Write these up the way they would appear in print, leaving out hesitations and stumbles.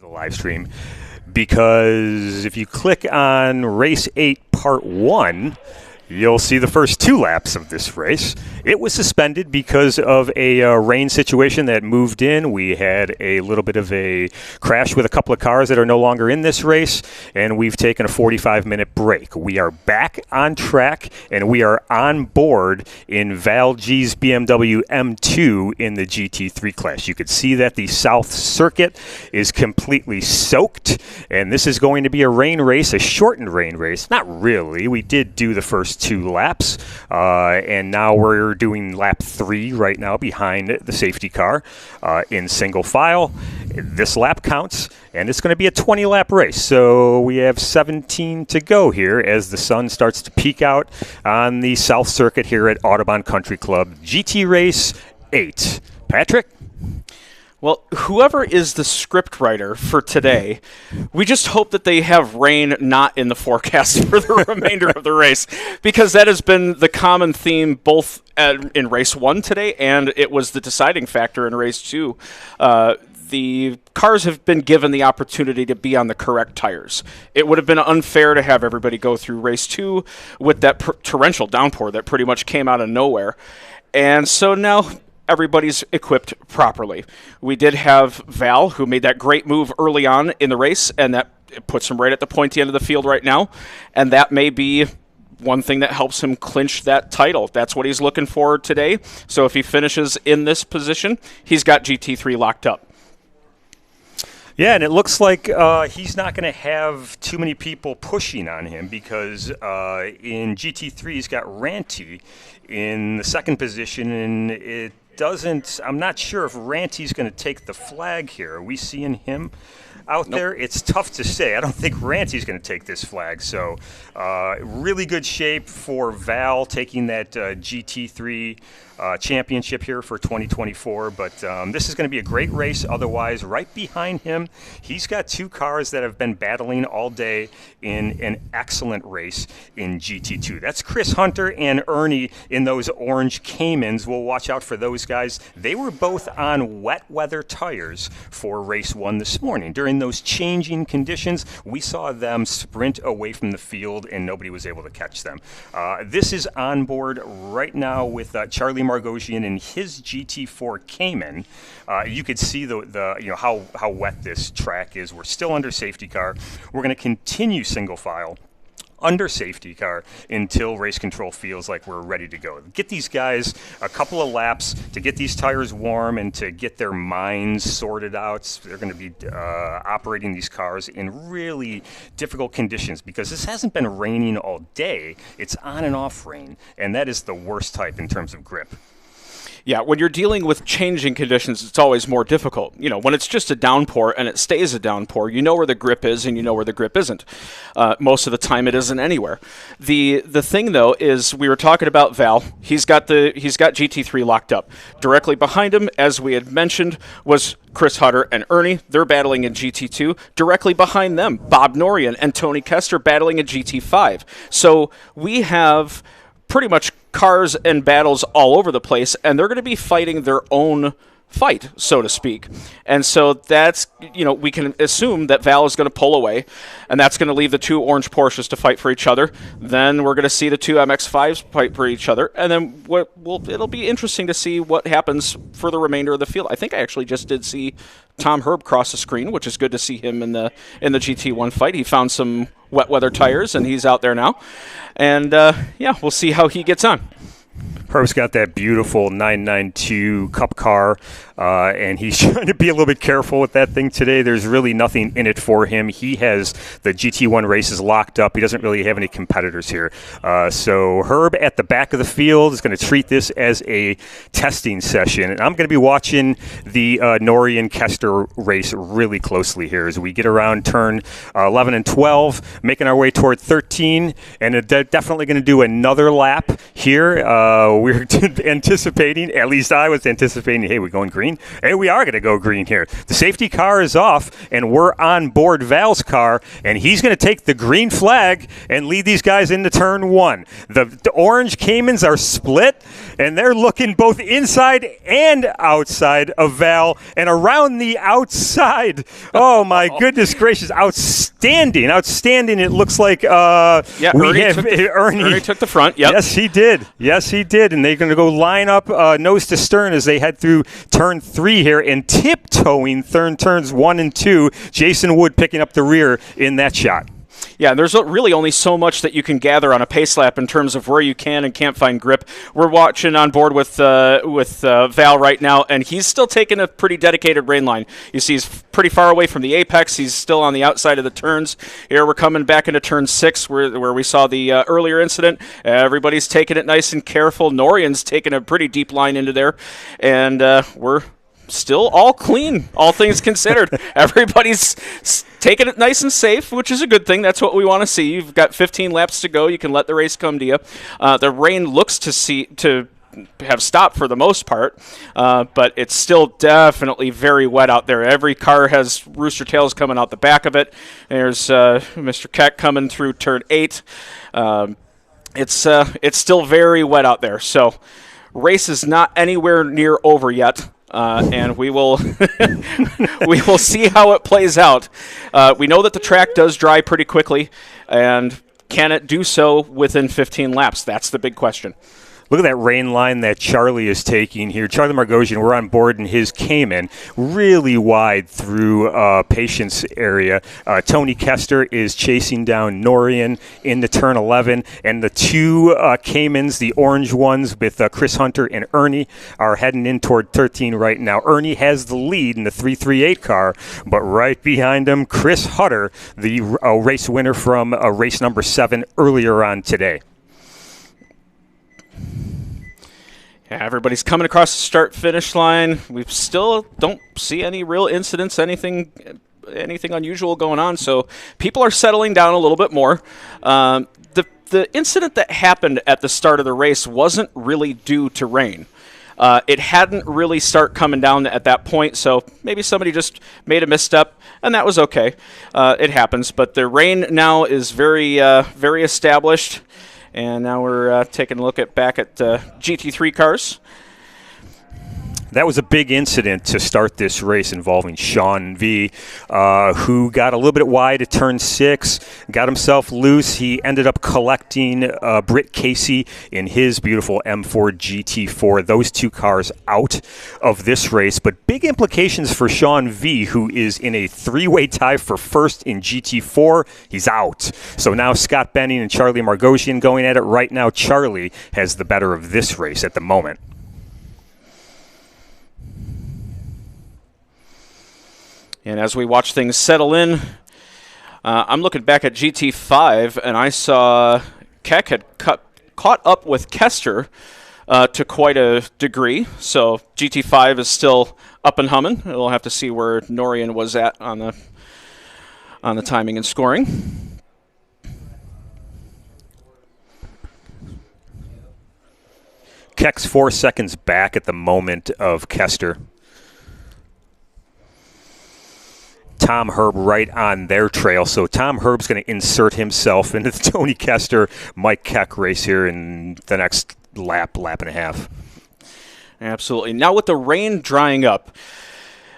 the live stream, because if you click on Race 8 Part 1, you'll see the first 2 laps of this race. It was suspended because of a rain situation that moved in. We had a little bit of a crash with a couple of cars that are no longer in this race, and we've taken a 45-minute break. We are back on track, and we are on board in Val G's BMW M2 in the GT3 class. You could see that the South Circuit is completely soaked, and this is going to be a rain race, a shortened rain race. Not really. We did do the first 2 laps, and now we're doing lap 3 right now behind the safety car in single file. This lap counts, and it's going to be a 20-lap race. So we have 17 to go here as the sun starts to peek out on the South Circuit here at Autobahn Country Club. GT Race 8. Patrick? Well, whoever is the script writer for today, we just hope that they have rain not in the forecast for the remainder of the race, because that has been the common theme both in Race 1 today, and it was the deciding factor in Race 2. The cars have been given the opportunity to be on the correct tires. It would have been unfair to have everybody go through Race 2 with that torrential downpour that pretty much came out of nowhere. And so now everybody's equipped properly. We did have Val, who made that great move early on in the race, and that puts him right at the pointy end of the field right now. And that may be one thing that helps him clinch that title. That's what he's looking for today. So if he finishes in this position, he's got GT3 locked up. Yeah, and it looks like he's not going to have too many people pushing on him, because in GT3 he's got Ranty in the second position, and I'm not sure if Ranty's going to take the flag here. Are we seeing him out there? It's tough to say. I don't think Ranty's going to take this flag. So really good shape for Val taking that GT3 championship here for 2024. But this is going to be a great race. Otherwise, right behind him, he's got 2 cars that have been battling all day in an excellent race in GT2. That's Chris Hunter and Ernie in those orange Caymans. We'll watch out for those guys. They were both on wet weather tires for Race 1 this morning. During those changing conditions, we saw them sprint away from the field, and nobody was able to catch them. This is on board right now with Charlie Margosian in his GT4 Cayman. You could see how wet this track is. We're still under safety car. We're going to continue single file under safety car until race control feels like we're ready to go. Get these guys a couple of laps to get these tires warm and to get their minds sorted out. They're going to be operating these cars in really difficult conditions, because this hasn't been raining all day. It's on and off rain, and that is the worst type in terms of grip. Yeah, when you're dealing with changing conditions, it's always more difficult. When it's just a downpour and it stays a downpour, you know where the grip is and you know where the grip isn't. Most of the time, it isn't anywhere. The thing, though, is we were talking about Val. He's got GT3 locked up. Directly behind him, as we had mentioned, was Chris Hunter and Ernie. They're battling in GT2. Directly behind them, Bob Norian and Tony Kester battling in GT5. So we have pretty much cars and battles all over the place, and they're going to be fighting their own fight, so to speak. And so that's, we can assume that Val is going to pull away, and that's going to leave the 2 orange Porsches to fight for each other. Then we're going to see the 2 MX-5s fight for each other, and then it'll be interesting to see what happens for the remainder of the field. I think I actually just did see Tom Herb cross the screen, which is good to see him in the GT1 fight. He found some wet weather tires, and he's out there now. And, we'll see how he gets on. Herb's got that beautiful 992 Cup car, and he's trying to be a little bit careful with that thing today. There's really nothing in it for him. He has the GT1 races locked up. He doesn't really have any competitors here. So Herb at the back of the field is going to treat this as a testing session. And I'm going to be watching the Norian-Kester race really closely here as we get around turn 11 and 12, making our way toward 13, and they're definitely going to do another lap here. We're anticipating, at least I was anticipating, hey, we're going green green. Hey, we are going to go green here. The safety car is off, and we're on board Val's car, and he's going to take the green flag and lead these guys into turn one. The orange Caymans are split, and they're looking both inside and outside of Val and around the outside. Oh, my goodness gracious. Outstanding. It looks like Ernie took the front. Yep. Yes, he did. And they're going to go line up nose to stern as they head through turn 3 here and tiptoeing turns 1 and 2. Jason Wood picking up the rear in that shot. Yeah, there's really only so much that you can gather on a pace lap in terms of where you can and can't find grip. We're watching on board with Val right now, and he's still taking a pretty dedicated rain line. You see he's pretty far away from the apex. He's still on the outside of the turns. Here we're coming back into turn 6 where we saw the earlier incident. Everybody's taking it nice and careful. Norian's taking a pretty deep line into there, and we're still all clean, all things considered. Everybody's taking it nice and safe, which is a good thing. That's what we want to see. You've got 15 laps to go. You can let the race come to you. The rain looks to have stopped for the most part, but it's still definitely very wet out there. Every car has rooster tails coming out the back of it. There's Mr. Keck coming through turn 8. It's still very wet out there. So race is not anywhere near over yet. And we will we will see how it plays out. We know that the track does dry pretty quickly, and can it do so within 15 laps? That's the big question. Look at that rain line that Charlie is taking here. Charlie Margosian, we're on board in his Cayman, really wide through Patience area. Tony Kester is chasing down Norian into turn 11, and the two Caymans, the orange ones with Chris Hunter and Ernie, are heading in toward 13 right now. Ernie has the lead in the 338 car, but right behind him, Chris Hunter, the race winner from race number 7 earlier on today. Yeah, everybody's coming across the start-finish line. We still don't see any real incidents, anything unusual going on. So people are settling down a little bit more. The incident that happened at the start of the race wasn't really due to rain. It hadn't really start coming down at that point, so maybe somebody just made a misstep, and that was okay. It happens, but the rain now is very established. And now we're taking a look back at GT3 cars. That was a big incident to start this race involving Sean V, who got a little bit wide at turn 6, got himself loose. He ended up collecting Britt Casey in his beautiful M4 GT4. Those two cars out of this race, but big implications for Sean V, who is in a 3-way tie for first in GT4. He's out. So now Scott Benning and Charlie Margosian going at it right now. Charlie has the better of this race at the moment. And as we watch things settle in, I'm looking back at GT5, and I saw Keck had caught up with Kester to quite a degree. So GT5 is still up and humming. We'll have to see where Norian was at on the timing and scoring. Keck's 4 seconds back at the moment of Kester. Tom Herb right on their trail. So Tom Herb's going to insert himself into the Tony Kester, Mike Keck race here in the next lap and a half. Absolutely. Now with the rain drying up,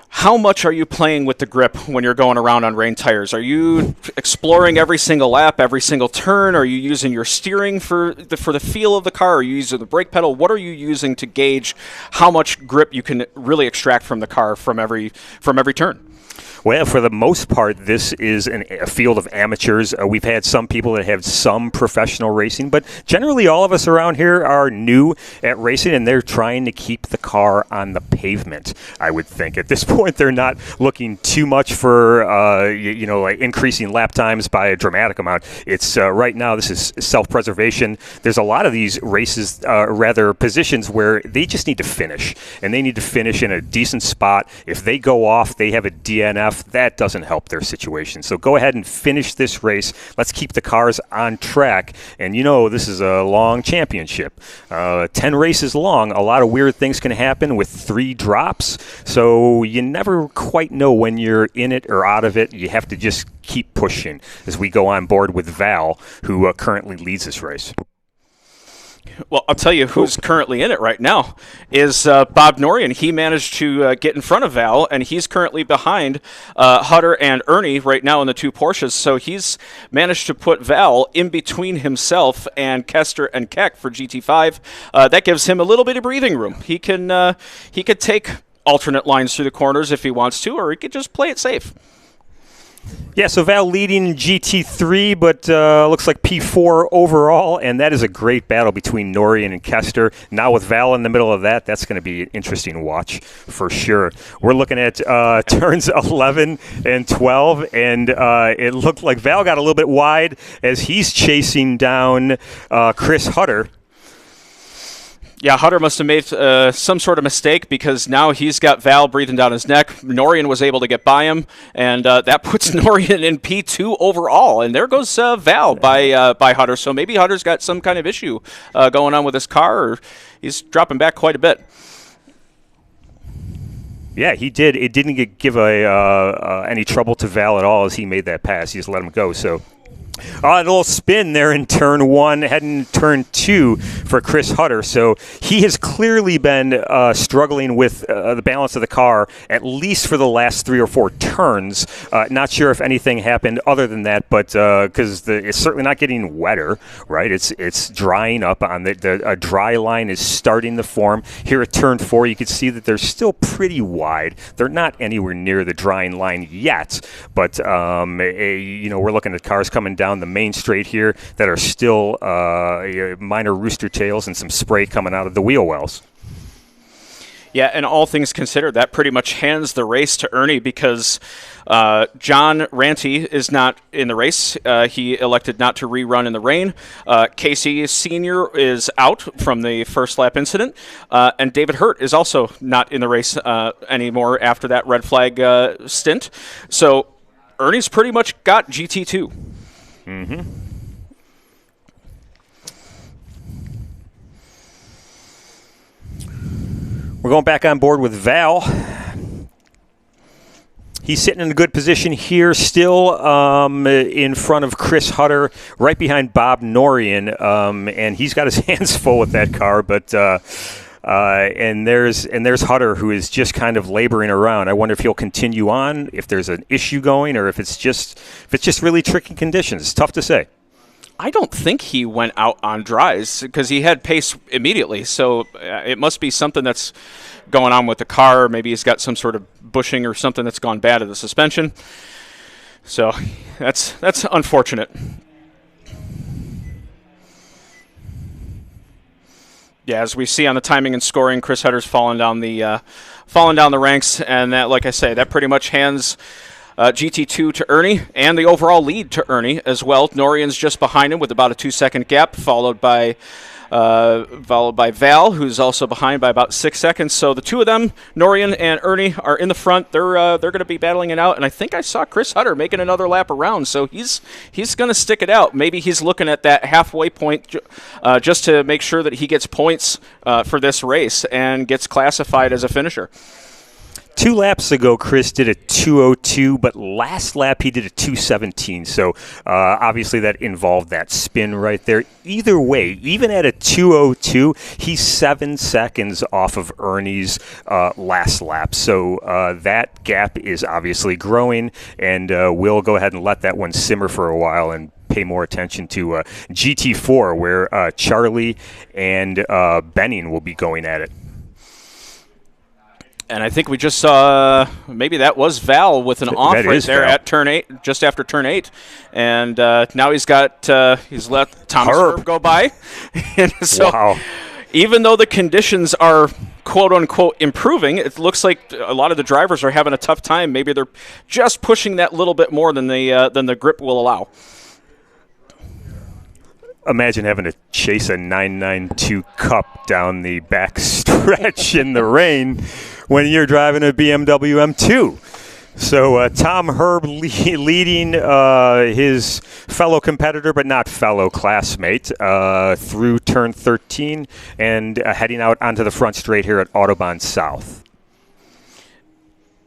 how much are you playing with the grip when you're going around on rain tires? Are you exploring every single lap, every single turn? Are you using your steering for the feel of the car? Are you using the brake pedal? What are you using to gauge how much grip you can really extract from the car from every turn? Well, for the most part, this is a field of amateurs. We've had some people that have some professional racing, but generally all of us around here are new at racing, and they're trying to keep the car on the pavement, I would think. At this point, they're not looking too much for, like increasing lap times by a dramatic amount. It's right now, this is self-preservation. There's a lot of these races, positions where they just need to finish, and they need to finish in a decent spot. If they go off, they have a DNF. DNF, that doesn't help their situation. So go ahead and finish this race. Let's keep the cars on track. And this is a long championship. 10 races long. A lot of weird things can happen with 3 drops. So you never quite know when you're in it or out of it. You have to just keep pushing as we go on board with Val, who currently leads this race. Well, I'll tell you who's currently in it right now is Bob Norian. He managed to get in front of Val, and he's currently behind Hutter and Ernie right now in the 2 Porsches. So he's managed to put Val in between himself and Kester and Keck for GT5. That gives him a little bit of breathing room. He could take alternate lines through the corners if he wants to, or he could just play it safe. Yeah, so Val leading GT3, but looks like P4 overall, and that is a great battle between Norian and Kester. Now with Val in the middle of that, that's going to be an interesting watch for sure. We're looking at turns 11 and 12, and it looked like Val got a little bit wide as he's chasing down Chris Hutter. Yeah, Hutter must have made some sort of mistake because now he's got Val breathing down his neck. Norian was able to get by him, and that puts Norian in P2 overall. And there goes Val by Hutter. So maybe Hutter's got some kind of issue going on with his car, or he's dropping back quite a bit. Yeah, he did. It didn't give any trouble to Val at all as he made that pass. He just let him go. So a little spin there in turn 1, heading turn 2 for Chris Hutter. So he has clearly been struggling with the balance of the car, at least for the last 3 or 4 turns. Not sure if anything happened other than that, but because it's certainly not getting wetter, right? It's drying up on a dry line is starting to form. Here at turn 4, you can see that they're still pretty wide. They're not anywhere near the drying line yet, but we're looking at cars coming down the main straight here that are still minor rooster tails and some spray coming out of the wheel wells. Yeah, and all things considered, that pretty much hands the race to Ernie because John Ranty is not in the race. He elected not to rerun in the rain. Casey Sr. is out from the first lap incident. And David Hurt is also not in the race anymore after that red flag stint. So Ernie's pretty much got GT2. Mm-hmm. We're going back on board with Val. He's sitting in a good position here, still in front of Chris Hutter, right behind Bob Norian, and he's got his hands full with that car. But and there's Hutter, who is just kind of laboring around. I wonder if he'll continue on, if there's an issue going, or if it's just really tricky conditions. It's tough to say. I don't think he went out on dries because he had pace immediately. So it must be something that's going on with the car. Maybe he's got some sort of bushing or something that's gone bad at the suspension. So that's unfortunate. Yeah, as we see on the timing and scoring, Chris Hutter's fallen down the ranks, and that, like I say, that pretty much hands GT2 to Ernie, and the overall lead to Ernie as well. Norian's just behind him with about a 2-second gap, followed by Val, who's also behind by about 6 seconds. So the two of them, Norian and Ernie, are in the front. They're going to be battling it out, and I think I saw Chris Hutter making another lap around, so he's going to stick it out. Maybe he's looking at that halfway point just to make sure that he gets points for this race and gets classified as a finisher. 2 laps ago, Chris did a 2:02, but last lap he did a 2:17. So obviously that involved that spin right there. Either way, even at a 2:02, he's 7 seconds off of Ernie's last lap. So that gap is obviously growing, and we'll go ahead and let that one simmer for a while and pay more attention to GT4, where Charlie and Benning will be going at it. And I think we just saw maybe that was Val with an off right there at turn 8, just after turn 8. And now he's let Thomas Herb go by. And so wow. Even though the conditions are quote-unquote improving, it looks like a lot of the drivers are having a tough time. Maybe they're just pushing that little bit more than the grip will allow. Imagine having to chase a 992 Cup down the back stretch in the rain when you're driving a BMW M2. So Tom Herb leading his fellow competitor, but not fellow classmate, through turn 13 and heading out onto the front straight here at Autobahn South.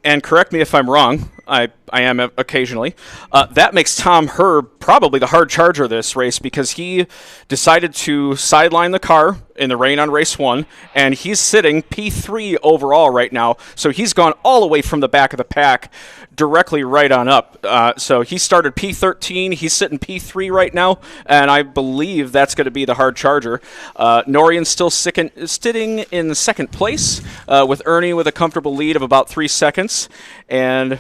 And correct me if I'm wrong, I am occasionally. That makes Tom Herb probably the hard charger of this race because he decided to sideline the car in the rain on race 1, and he's sitting P3 overall right now. So he's gone all the way from the back of the pack directly right on up. So he started P13. He's sitting P3 right now, and I believe that's going to be the hard charger. Norian's still sitting in second place with Ernie with a comfortable lead of about 3 seconds. And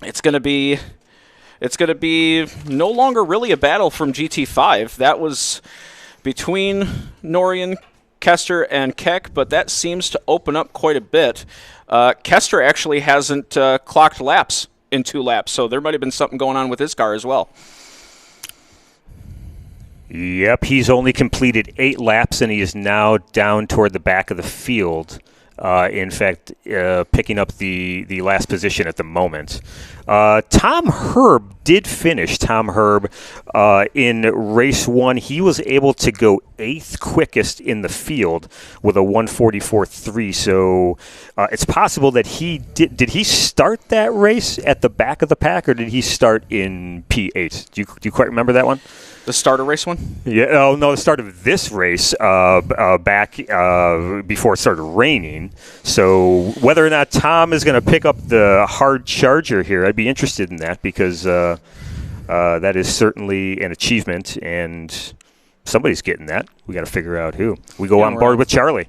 it's going to be no longer really a battle from GT5. That was between Norian, Kester, and Keck, but that seems to open up quite a bit. Kester actually hasn't clocked laps in 2 laps, so there might have been something going on with his car as well. Yep, he's only completed 8 laps, and he is now down toward the back of the field. In fact, picking up the last position at the moment. Tom Herb did finish. Tom Herb in race 1, he was able to go 8th quickest in the field with a 1:44.3. So it's possible that he did he start that race at the back of the pack, or did he start in P8? Do you quite remember that one? The start of race 1? Yeah. Oh no, the start of this race back before it started raining. So whether or not Tom is going to pick up the hard charger here, I'd be interested in that because that is certainly an achievement, and somebody's getting that. We got to figure out who. We go on board with Charlie.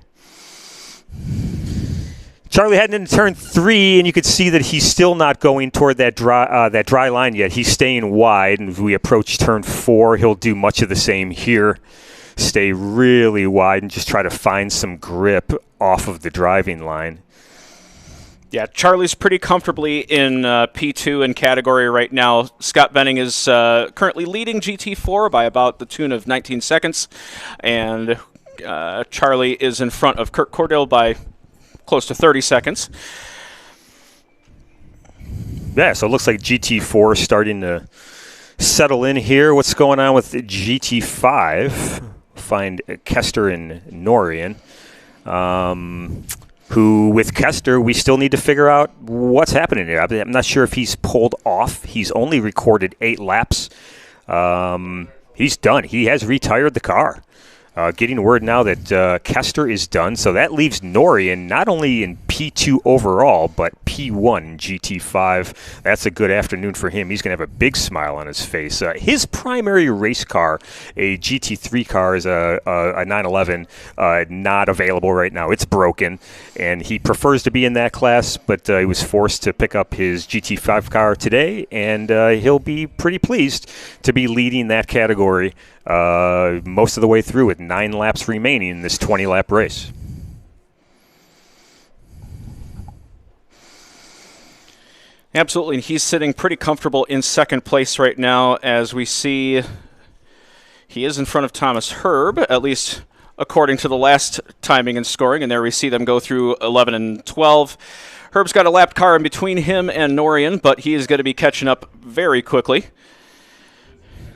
Charlie heading into turn 3, and you could see that he's still not going toward that dry line yet. He's staying wide, and as we approach turn 4, he'll do much of the same here. Stay really wide and just try to find some grip off of the driving line. Yeah, Charlie's pretty comfortably in P2 in category right now. Scott Benning is currently leading GT4 by about the tune of 19 seconds, and Charlie is in front of Kurt Cordell by close to 30 seconds. Yeah, so it looks like GT4 is starting to settle in here. What's going on with GT5? Find Kester and Norian. Who, with Kester, we still need to figure out what's happening here. I'm not sure if he's pulled off. He's only recorded 8 laps. He's done. He has retired the car. Getting word now that Kester is done, so that leaves Norian not only in P2 overall, but P1 in GT5. That's a good afternoon for him. He's going to have a big smile on his face. His primary race car, a GT3 car, is a 911, not available right now. It's broken, and he prefers to be in that class, but he was forced to pick up his GT5 car today, and he'll be pretty pleased to be leading that category most of the way through with 9 laps remaining in this 20-lap race. Absolutely, and he's sitting pretty comfortable in second place right now as we see he is in front of Thomas Herb, at least according to the last timing and scoring, and there we see them go through 11 and 12. Herb's got a lapped car in between him and Norian, but he is going to be catching up very quickly.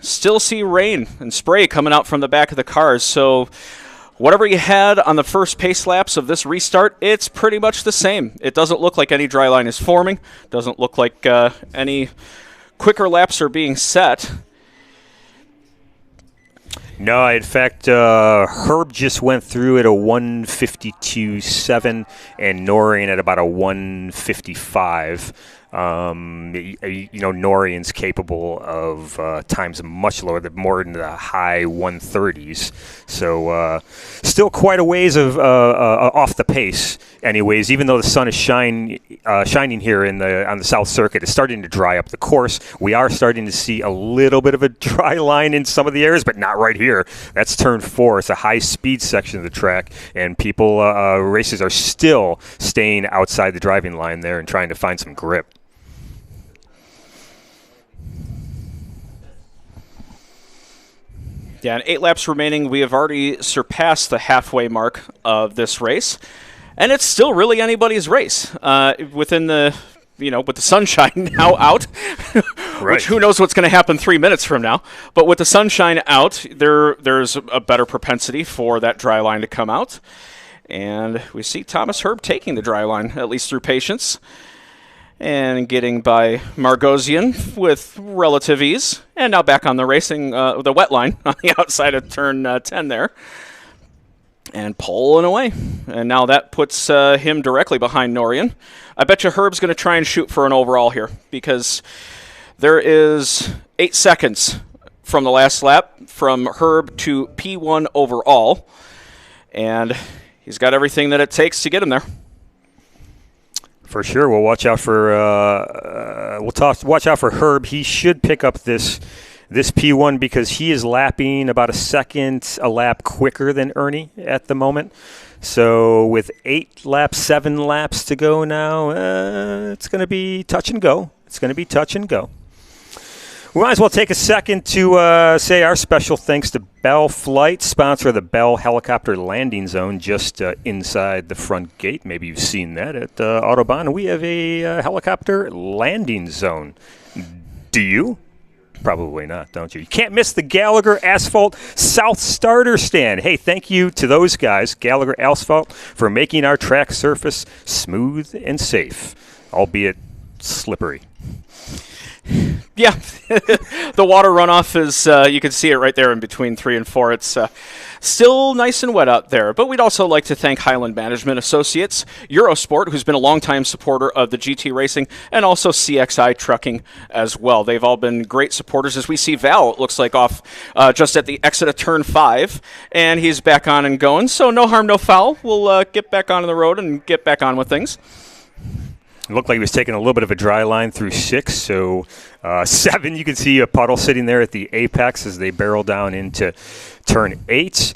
Still see rain and spray coming out from the back of the cars, so whatever you had on the first pace laps of this restart, it's pretty much the same. It doesn't look like any dry line is forming. Doesn't look like any quicker laps are being set. No, in fact, Herb just went through at a 152.7 and Norian at about a 155. Norian's capable of times much lower, more in the high 130s. So still quite a ways of off the pace. Anyways, even though the sun is shining here on the South Circuit, it's starting to dry up the course. We are starting to see a little bit of a dry line in some of the areas, but not right here. That's turn 4. It's a high-speed section of the track, and races are still staying outside the driving line there and trying to find some grip. Yeah, and 8 laps remaining. We have already surpassed the halfway mark of this race, and it's still really anybody's race. Within the with the sunshine now out, Right. which who knows what's going to happen 3 minutes from now. But with the sunshine out, there's a better propensity for that dry line to come out. And we see Thomas Herb taking the dry line, at least through patience, and getting by Margosian with relative ease. And now back on the the wet line on the outside of turn 10 there. And pulling away. And now that puts him directly behind Norian. I bet you Herb's going to try and shoot for an overall here, because there is 8 seconds from the last lap from Herb to P1 overall. And he's got everything that it takes to get him there. For sure, we'll watch out for watch out for Herb. He should pick up this P1 because he is lapping about a second a lap quicker than Ernie at the moment. So with 7 laps to go now, it's going to be touch and go. We might as well take a second to say our special thanks to Bell Flight, sponsor of the Bell Helicopter Landing Zone just inside the front gate. Maybe you've seen that at Autobahn. We have a helicopter landing zone. Do you? Probably not, don't you? You can't miss the Gallagher Asphalt South Starter Stand. Hey, thank you to those guys, Gallagher Asphalt, for making our track surface smooth and safe, albeit slippery. Yeah, the water runoff is, you can see it right there in between 3 and 4. It's still nice and wet out there. But we'd also like to thank Highland Management Associates, Eurosport, who's been a longtime supporter of the GT Racing, and also CXI Trucking as well. They've all been great supporters. As we see Val, it looks like, off just at the exit of turn 5, and he's back on and going. So no harm, no foul. We'll get back on the road and get back on with things. It looked like he was taking a little bit of a dry line through 6. So 7, you can see a puddle sitting there at the apex as they barrel down into turn 8.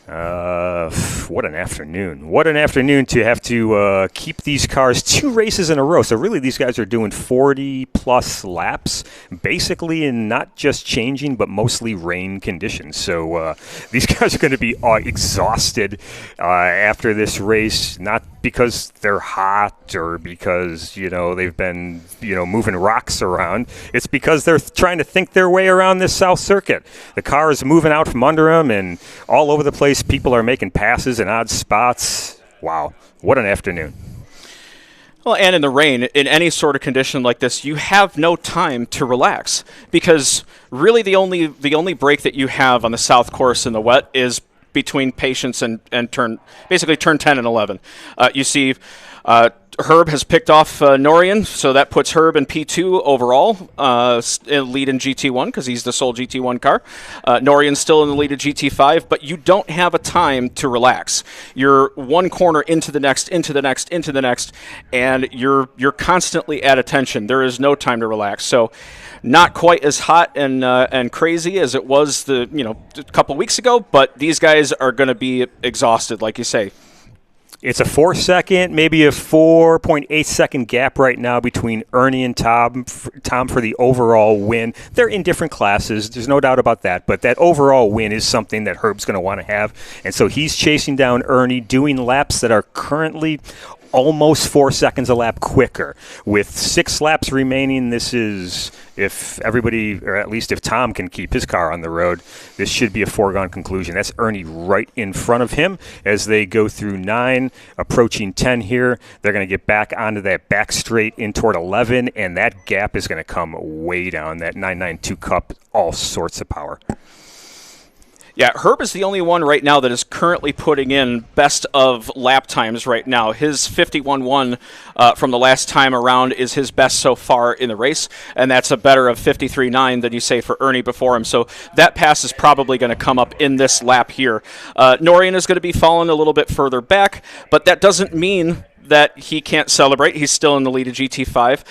What an afternoon. What an afternoon to have to keep these cars 2 races in a row. So really these guys are doing 40-plus laps, basically in not just changing, but mostly rain conditions. So these guys are going to be exhausted after this race, not because they're hot or because, they've been, moving rocks around. It's because they're trying to think their way around this South Circuit. The car is moving out from under them and all over the place. People are making passes in odd spots. Wow, what an afternoon. Well, and in the rain, in any sort of condition like this, you have no time to relax, because really the only break that you have on the South Course in the wet is between patience and turn 10 and 11. You see Herb has picked off Norian, so that puts Herb in P2 overall, lead in GT1 because he's the sole GT1 car. Norian's still in the lead of GT5, but you don't have a time to relax. You're one corner into the next, and you're constantly at attention. There is no time to relax. So not quite as hot and crazy as it was a couple weeks ago, but these guys are going to be exhausted, like you say. It's a 4-second, maybe a 4.8-second gap right now between Ernie and Tom for the overall win. They're in different classes. There's no doubt about that. But that overall win is something that Herb's going to want to have. And so he's chasing down Ernie, doing laps that are currently almost 4 seconds a lap quicker. With 6 laps remaining, this is, if everybody, or at least if Tom can keep his car on the road, this should be a foregone conclusion. That's Ernie right in front of him as they go through 9, approaching 10 here. They're going to get back onto that back straight in toward 11, and that gap is going to come way down. That 992 Cup, all sorts of power. Yeah, Herb is the only one right now that is currently putting in best of lap times right now. His 51.1 from the last time around is his best so far in the race, and that's a better of 53.9 than you say for Ernie before him. So that pass is probably going to come up in this lap here. Norian is going to be falling a little bit further back, but that doesn't mean that he can't celebrate. He's still in the lead of GT5.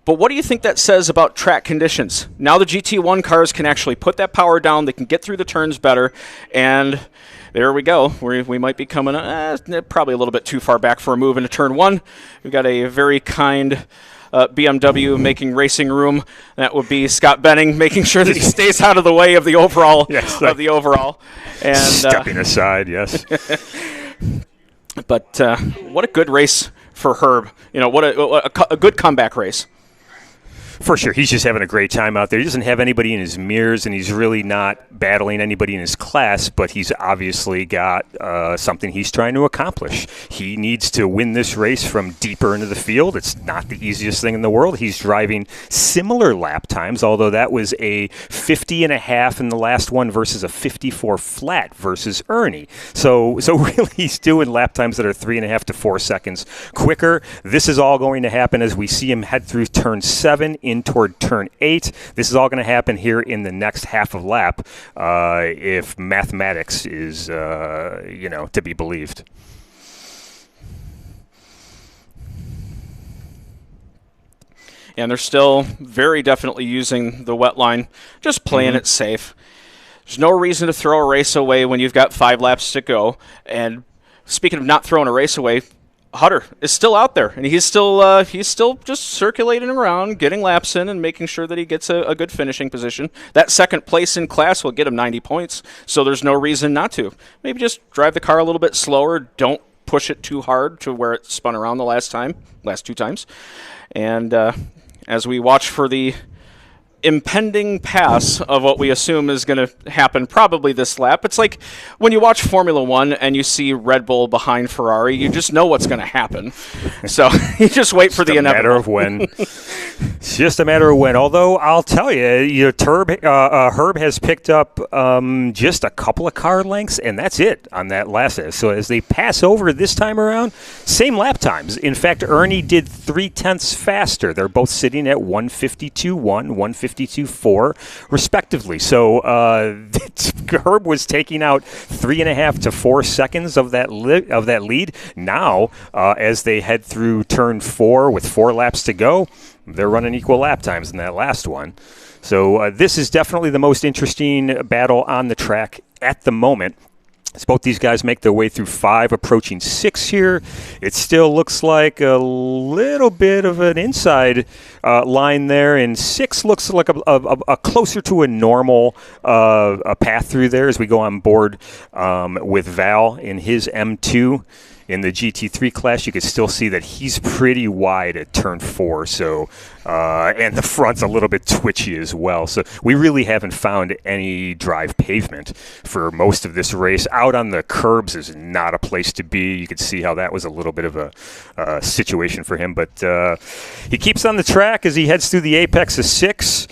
But what do you think that says about track conditions? Now the GT1 cars can actually put that power down. They can get through the turns better. And there we go. We might be coming probably a little bit too far back for a move into turn 1. We've got a very kind BMW making racing room. That would be Scott Benning, making sure that he stays out of the way of the overall. Yes, And stepping aside, yes. But what a good race for Herb. What a good comeback race. For sure. He's just having a great time out there. He doesn't have anybody in his mirrors, and he's really not battling anybody in his class, but he's obviously got something he's trying to accomplish. He needs to win this race from deeper into the field. It's not the easiest thing in the world. He's driving similar lap times, although that was a 50.5 in the last one versus a 54 flat versus Ernie. So really he's doing lap times that are 3.5 to 4 seconds quicker. This is all going to happen as we see him head through turn 7 in toward turn 8. This is all going to happen here in the next half of lap if mathematics is, to be believed. And they're still very definitely using the wet line, just playing it safe. There's no reason to throw a race away when you've got 5 laps to go. And speaking of not throwing a race away, Hutter is still out there, and he's still just circulating around, getting laps in, and making sure that he gets a good finishing position. That second place in class will get him 90 points, so there's no reason not to. Maybe just drive the car a little bit slower. Don't push it too hard to where it spun around the last 2 times. And as we watch for the impending pass of what we assume is going to happen probably this lap. It's like when you watch Formula One and you see Red Bull behind Ferrari, you just know what's going to happen. So you just wait for the inevitable. Matter of when. It's just a matter of when. Although I'll tell you, Herb has picked up just a couple of car lengths, and that's it on that last. So as they pass over this time around, same lap times. In fact, Ernie did 0.3 faster. They're both sitting at 152.1, 152.4, respectively. So Herb was taking out 3.5 to 4 seconds of that lead. Now, as they head through turn 4 with 4 laps to go, they're running equal lap times in that last one. So this is definitely the most interesting battle on the track at the moment. As both these guys make their way through 5, approaching 6 here, it still looks like a little bit of an inside line there, and 6 looks like a closer to a normal a path through there as we go on board with Val in his M2. In the GT3 class, you can still see that he's pretty wide at turn 4, so and the front's a little bit twitchy as well. So we really haven't found any drive pavement for most of this race. Out on the curbs is not a place to be. You can see how that was a little bit of a situation for him, but he keeps on the track as he heads through the apex of 6.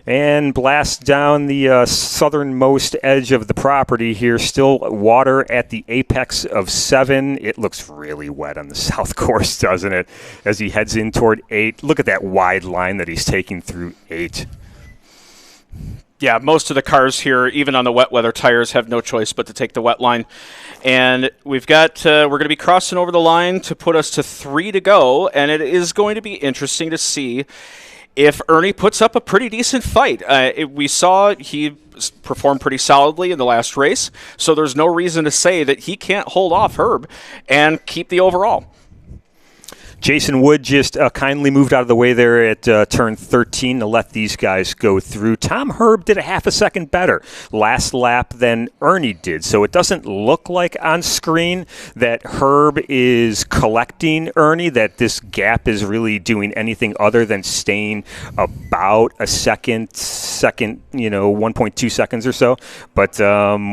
And blast down the southernmost edge of the property here. Still water at the apex of 7. It looks really wet on the south course, doesn't it? As he heads in toward 8. Look at that wide line that he's taking through 8. Yeah, most of the cars here, even on the wet weather tires, have no choice but to take the wet line. And we're going to be crossing over the line to put us to 3 to go, and it is going to be interesting to see if Ernie puts up a pretty decent fight. We saw he performed pretty solidly in the last race, so there's no reason to say that he can't hold off Herb and keep the overall. Jason Wood just kindly moved out of the way there at turn 13 to let these guys go through. Tom Herb did a half a second better last lap than Ernie did, so it doesn't look like on screen that Herb is collecting Ernie, that this gap is really doing anything other than staying about a second, 1.2 seconds or so. But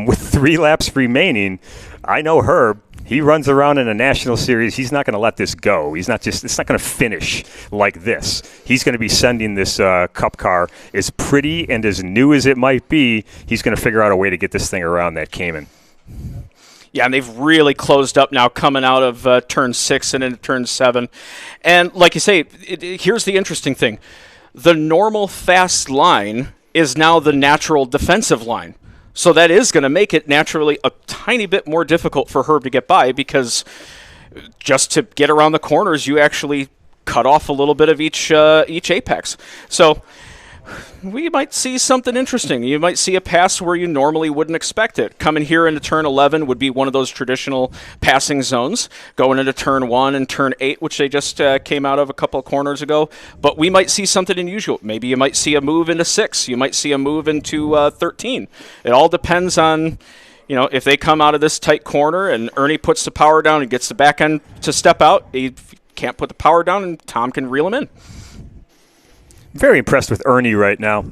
with 3 laps remaining, I know Herb. He runs around in a national series. He's not going to let this go. It's not going to finish like this. He's going to be sending this Cup car, as pretty and as new as it might be. He's going to figure out a way to get this thing around that Cayman. Yeah, and they've really closed up now coming out of turn 6 and into turn 7. And like you say, here's the interesting thing. The normal fast line is now the natural defensive line. So that is going to make it naturally a tiny bit more difficult for Herb to get by, because just to get around the corners, you actually cut off a little bit of each apex. So we might see something interesting. You might see a pass where you normally wouldn't expect it. Coming here into turn 11 would be one of those traditional passing zones. Going into turn 1 and turn 8, which they just came out of a couple of corners ago. But we might see something unusual. Maybe you might see a move into 6. You might see a move into 13. It all depends on, if they come out of this tight corner and Ernie puts the power down and gets the back end to step out, he can't put the power down, and Tom can reel him in. Very impressed with Ernie right now.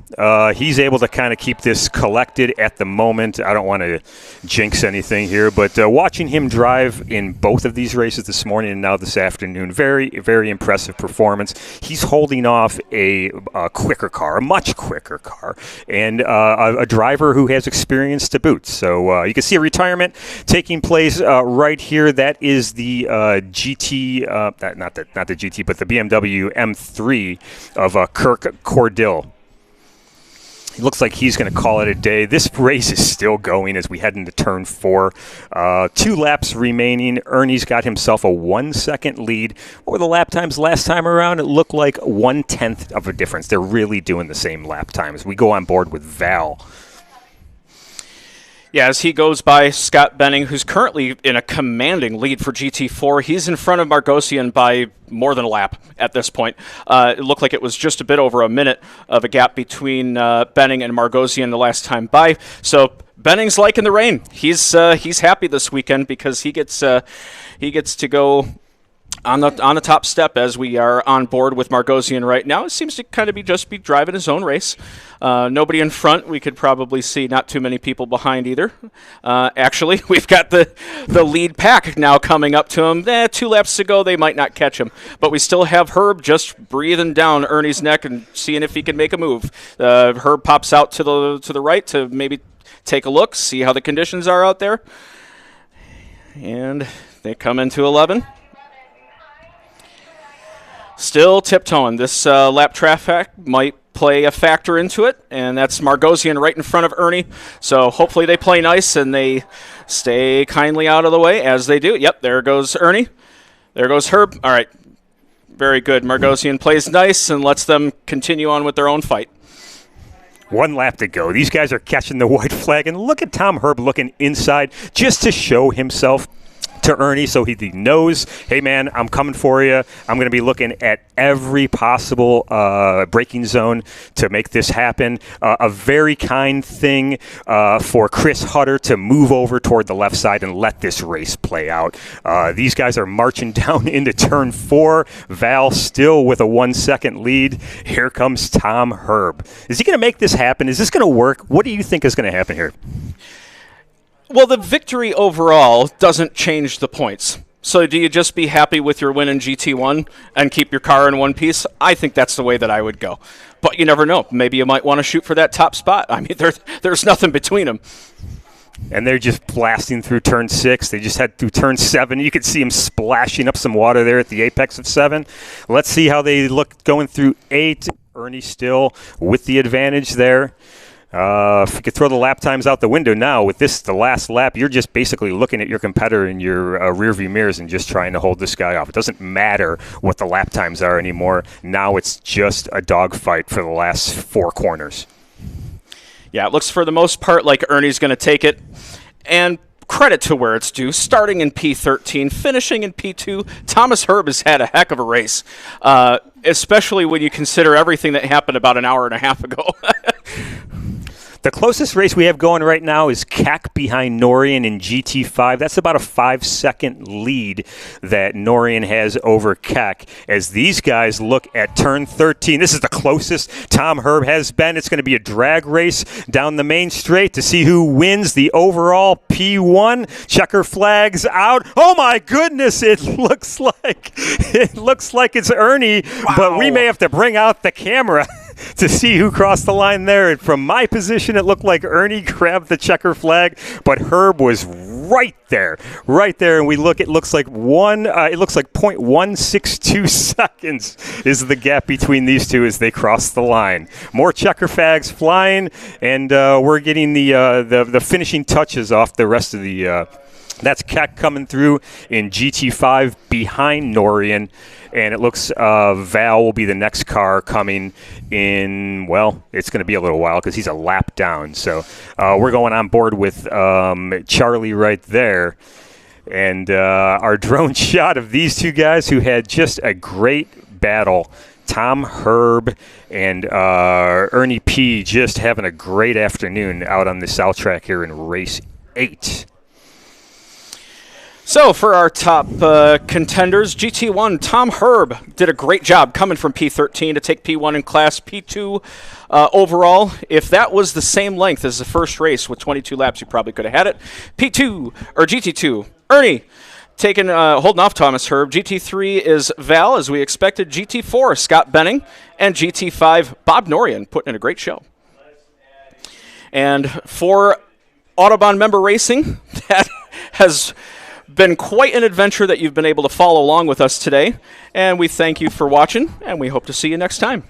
He's able to kind of keep this collected at the moment. I don't want to jinx anything here, but watching him drive in both of these races this morning and now this afternoon, very, very impressive performance. He's holding off a quicker car, a much quicker car, and a driver who has experience to boot. So you can see a retirement taking place right here. That is the GT, not the GT, but the BMW M3 of Kirk Cordill. It looks like he's going to call it a day. This race is still going as we head into turn 4. 2 laps remaining. Ernie's got himself a 1-second lead. What were the lap times last time around? It looked like 1/10 of a difference. They're really doing the same lap times. We go on board with Val. Yeah, as he goes by Scott Benning, who's currently in a commanding lead for GT4. He's in front of Margosian by more than a lap at this point. It looked like it was just a bit over a minute of a gap between Benning and Margosian the last time by. So Benning's liking the rain. He's happy this weekend because he gets to go on the top step as we are on board with Margosian right now. It seems to kind of be driving his own race. Nobody in front. We could probably see not too many people behind either. Actually, we've got the lead pack now coming up to him. 2 laps to go, they might not catch him. But we still have Herb just breathing down Ernie's neck and seeing if he can make a move. Herb pops out to the right to maybe take a look, see how the conditions are out there. And they come into 11. Still tiptoeing. This lap traffic might play a factor into it, and that's Margosian right in front of Ernie. So hopefully they play nice and they stay kindly out of the way as they do. Yep, there goes Ernie. There goes Herb. All right, very good. Margosian plays nice and lets them continue on with their own fight. 1 lap to go. These guys are catching the white flag, and look at Tom Herb looking inside just to show himself to Ernie so he knows, hey man, I'm coming for you. I'm going to be looking at every possible braking zone to make this happen. A very kind thing for Chris Hutter to move over toward the left side and let this race play out. These guys are marching down into turn 4. Val still with a 1-second lead. Here comes Tom Herb. Is he going to make this happen? Is this going to work? What do you think is going to happen here? Well, the victory overall doesn't change the points. So do you just be happy with your win in GT1 and keep your car in one piece? I think that's the way that I would go. But you never know. Maybe you might want to shoot for that top spot. I mean, there's nothing between them. And they're just blasting through turn 6. They just head through turn 7. You can see them splashing up some water there at the apex of 7. Let's see how they look going through 8. Ernie still with the advantage there. If you could throw the lap times out the window now, with this, the last lap, you're just basically looking at your competitor in your rearview mirrors and just trying to hold this guy off. It doesn't matter what the lap times are anymore. Now it's just a dogfight for the last 4 corners. Yeah, it looks for the most part like Ernie's going to take it. And credit to where it's due. Starting in P13, finishing in P2, Thomas Herb has had a heck of a race, especially when you consider everything that happened about an hour and a half ago. The closest race we have going right now is Keck behind Norian in GT5. That's about a 5-second lead that Norian has over Keck. As these guys look at turn 13, this is the closest Tom Herb has been. It's going to be a drag race down the main straight to see who wins the overall P1. Checker flags out. Oh my goodness! It looks like it's Ernie, wow. But we may have to bring out the camera to see who crossed the line there. And from my position, it looked like Ernie grabbed the checker flag, but Herb was right there. And we look, it looks like 0.162 seconds is the gap between these two as they cross the line. More checker flags flying, and we're getting the finishing touches off the rest of the. That's Keck coming through in GT5 behind Norian. And it looks Val will be the next car coming in, well, it's going to be a little while because he's a lap down. So we're going on board with Charlie right there. And our drone shot of these two guys who had just a great battle. Tom Herb and Ernie P. just having a great afternoon out on the South Track here in race 8. So for our top contenders, GT1, Tom Herb did a great job coming from P13 to take P1 in class, P2 overall. If that was the same length as the first race with 22 laps, you probably could have had it. P2, or GT2, Ernie holding off Thomas Herb. GT3 is Val, as we expected. GT4, Scott Benning. And GT5, Bob Norian, putting in a great show. And for Autobahn member racing, that has been quite an adventure that you've been able to follow along with us today. And we thank you for watching, and we hope to see you next time.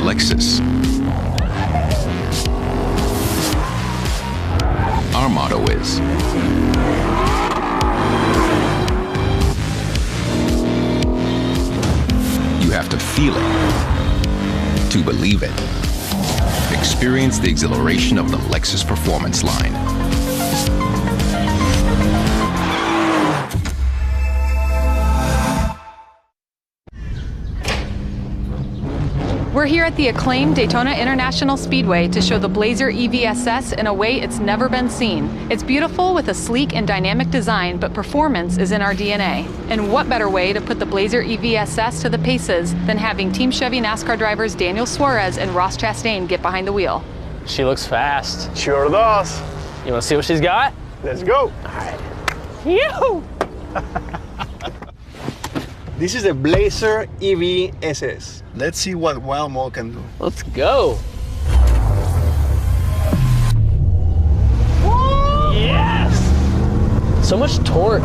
Lexus. Our motto is you have to feel it to believe it. Experience the exhilaration of the Lexus Performance line. We're here at the acclaimed Daytona International Speedway to show the Blazer EVSS in a way it's never been seen. It's beautiful with a sleek and dynamic design, but performance is in our DNA. And what better way to put the Blazer EVSS to the paces than having Team Chevy NASCAR drivers Daniel Suarez and Ross Chastain get behind the wheel. She looks fast. Sure does. You want to see what she's got? Let's go. All right. Yoo-hoo! This is a Blazer EVSS. Let's see what Wild Mode can do. Let's go. Yes! So much torque.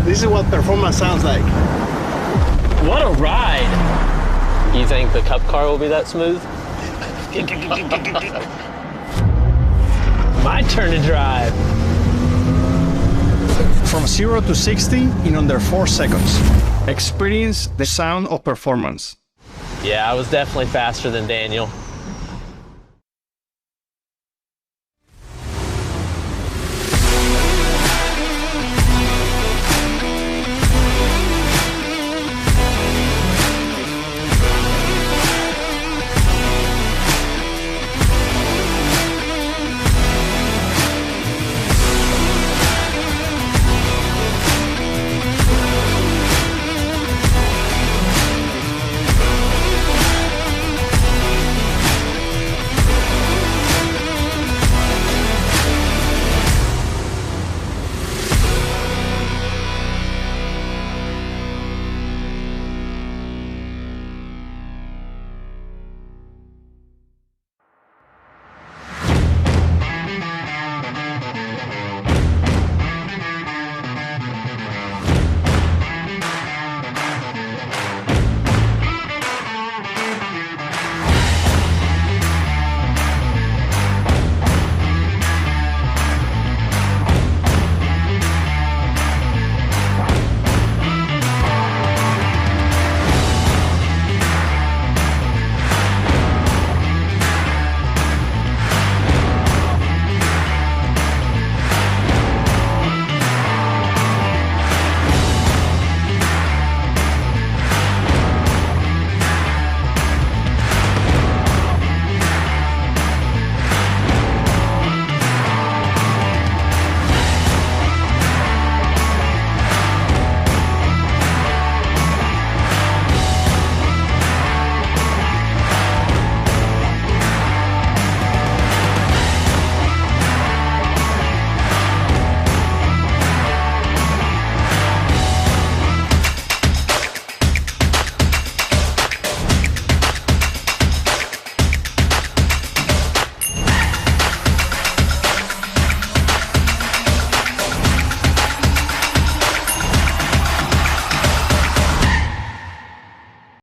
This is what performance sounds like. What a ride. You think the Cup car will be that smooth? My turn to drive. From 0 to 60 in under 4 seconds. Experience the sound of performance. Yeah, I was definitely faster than Daniel.